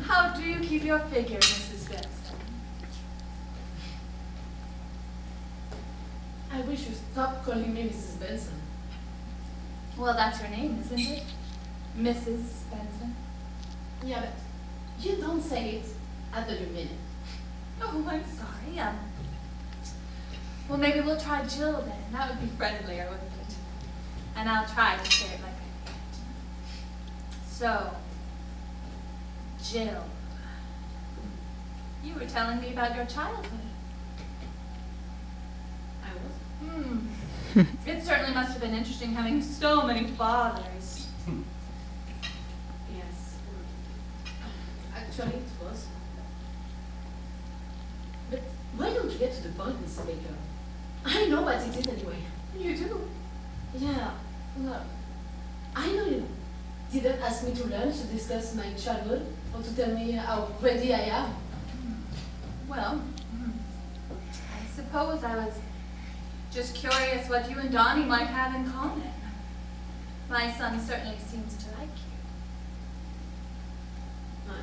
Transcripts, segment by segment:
How do you keep your figure, Mrs. Benson? I wish you'd stop calling me Mrs. Benson. Well, that's your name, isn't it? Mrs. Benson. Yeah, but you don't say it after you mean it. Oh, I'm sorry. Well, maybe we'll try Jill then. That would be friendlier, wouldn't it? And I'll try to say it like I mean it. So, Jill, you were telling me about your childhood. I was? It certainly must have been interesting having so many fathers. Yes. Actually, it was. But why don't you get to the point, Mr. Baker? I know what it is anyway. You do? Yeah, well, I know you didn't ask me to lunch to discuss my childhood or to tell me how ready I am. Well, I suppose I was just curious what you and Donnie might have in common. My son certainly seems to like you.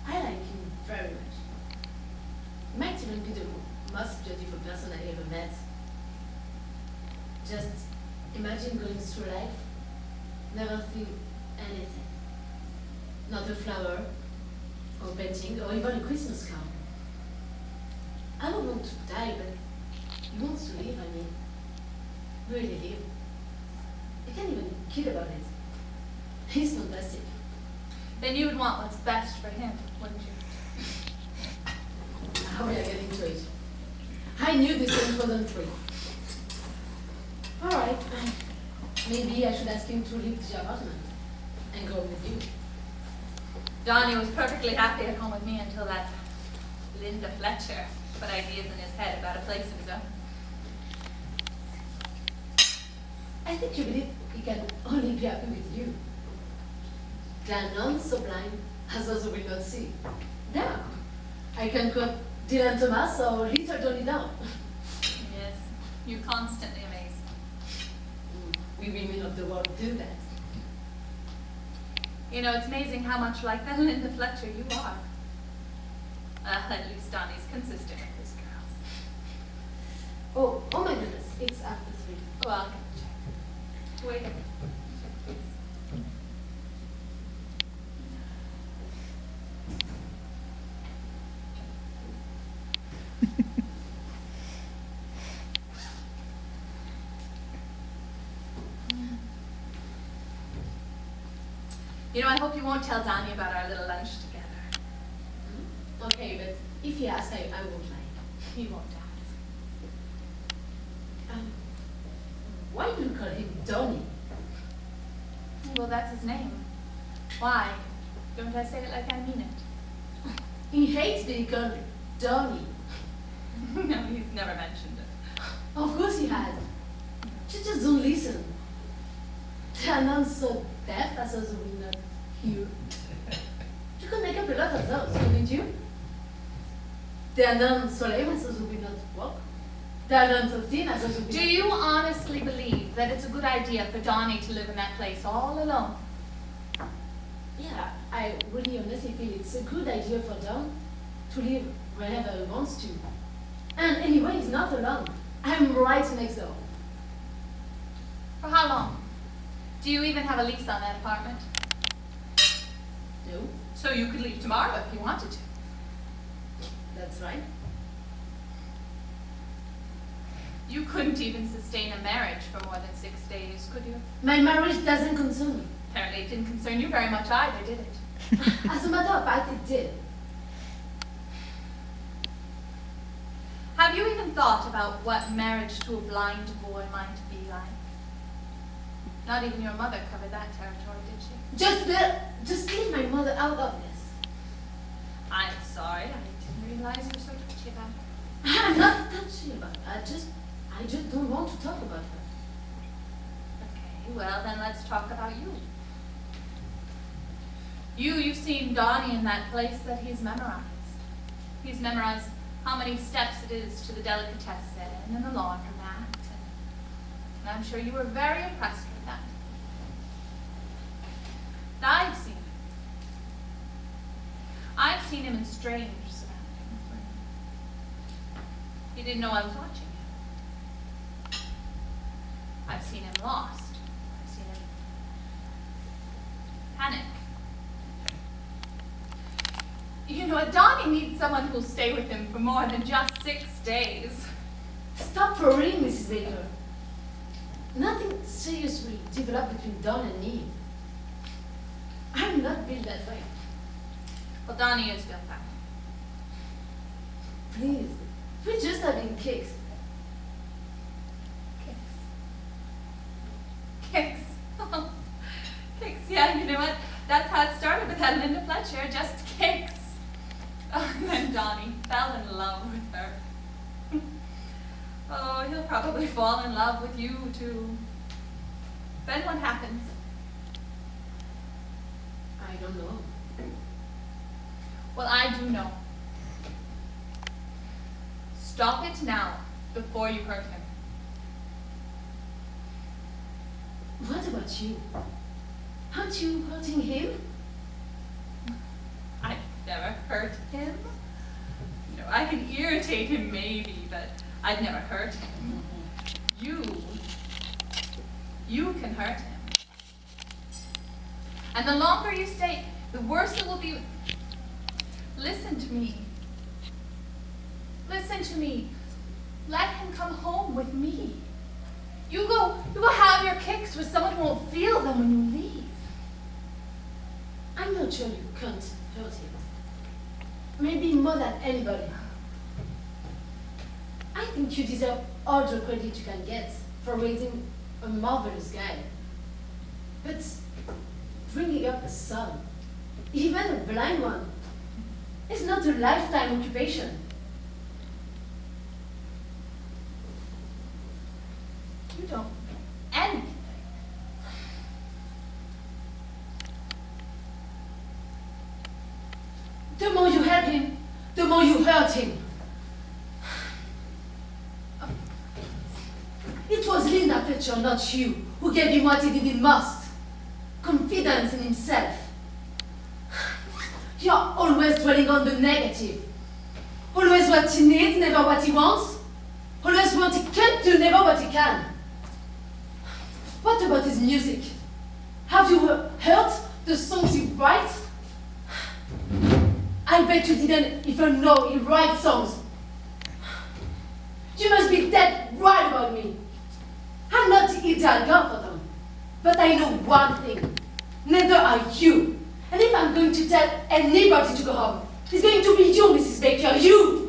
I like him very much. He might even be the most beautiful person I ever met. Just imagine going through life, never seeing anything. Not a flower, or painting, or even a Christmas card. I don't want to die, but he wants to live, I mean. Really live. I can't even kid about it. He's fantastic. Then you would want what's best for him, wouldn't you? How we are getting to it. I knew this thing wasn't free. All right. Maybe I should ask him to leave the apartment and go with you. Donnie was perfectly happy at home with me until that Linda Fletcher put ideas in his head about a place of his own. I think you believe he can only be happy with you. They are none so blind as those who will not see. There. I can quote Dylan Thomas or Little Johnny Down. Yes, you constantly amaze me. We women of the world do that. You know, it's amazing how much like that Linda Fletcher you are. At least Donnie's consistent with his girls. Oh my goodness, it's after 3. Well, I'll get the check. Wait a minute. Check, please. You know, I hope you won't tell Donnie about our little lunch together. Okay, but if he asks, I won't lie. He won't ask. Why do you call him Donnie? Well, that's his name. Why? Don't I say it like I mean it? He hates being called Donnie. No, he's never mentioned it. Of course he has. You just don't listen. They are not so deaf as those who will not hear. You could make up a lot of those, couldn't you? They are not so lame as those who will not walk. They are not so thin as those who will Do not... you honestly believe that it's a good idea for Donnie to live in that place all alone? Yeah, I really honestly feel it's a good idea for Don to live wherever he wants to. And anyway, he's not alone. I'm right next door. For how long? Do you even have a lease on that apartment? No, So you could leave tomorrow if you wanted to. that's right. You couldn't even sustain a marriage for more than 6 days, could you? My marriage doesn't concern me. Apparently it didn't concern you very much either, did it? As a matter of fact, it did. Have you even thought about what marriage to a blind boy might be like? Not even your mother covered that territory, did she? Just leave my mother out of this. I'm sorry, I didn't realize you were so touchy about her. I'm not touchy about it. I just don't want to talk about her. Okay, well then let's talk about you. You've seen Donnie in that place that he's memorized. He's memorized how many steps it is to the delicatessen and the laundromat. And I'm sure you were very impressed with that. I've seen seen him in strange surroundings. He didn't know I was watching him. I've seen him lost. I've seen him panic. You know, Donnie needs someone who'll stay with him for more than just 6 days. Stop worrying, Mrs. Baker. Nothing serious will develop between Don and me. I'm not built that way. Well, Donnie is built that way. Please, we're just having kicks. Kicks. Kicks, yeah, you know what? That's how it started with that Linda Fletcher, just kicks. And then Donnie fell in love with her. Oh, he'll probably fall in love with you too. Then what happens? I don't know. Well, I do know. Stop it now, before you hurt him. What about you? Aren't you hurting him? I've never hurt him. You know, I can irritate him maybe, but I'd never hurt him. You can hurt him. And the longer you stay, the worse it will be. Listen to me. Listen to me. Let him come home with me. You go have your kicks with someone who won't feel them when you leave. I'm not sure you can't hurt him. Maybe more than anybody. I think you deserve all the credit you can get for raising a marvelous guy. But bringing up a son, even a blind one, is not a lifetime occupation. You don't know anything. The more you help him, the more you hurt him. It was Linda Fletcher, not you, who gave him what he didn't must. Confidence in himself. You're always dwelling on the negative. Always what he needs, never what he wants. Always what he can't do, never what he can. What about his music? Have you heard the songs he writes? I bet you didn't even know he writes songs. You must be dead right about me. I'm not the ideal girl for them. But I know one thing. Neither are you. And if I'm going to tell anybody to go home, it's going to be you, Mrs. Baker, you!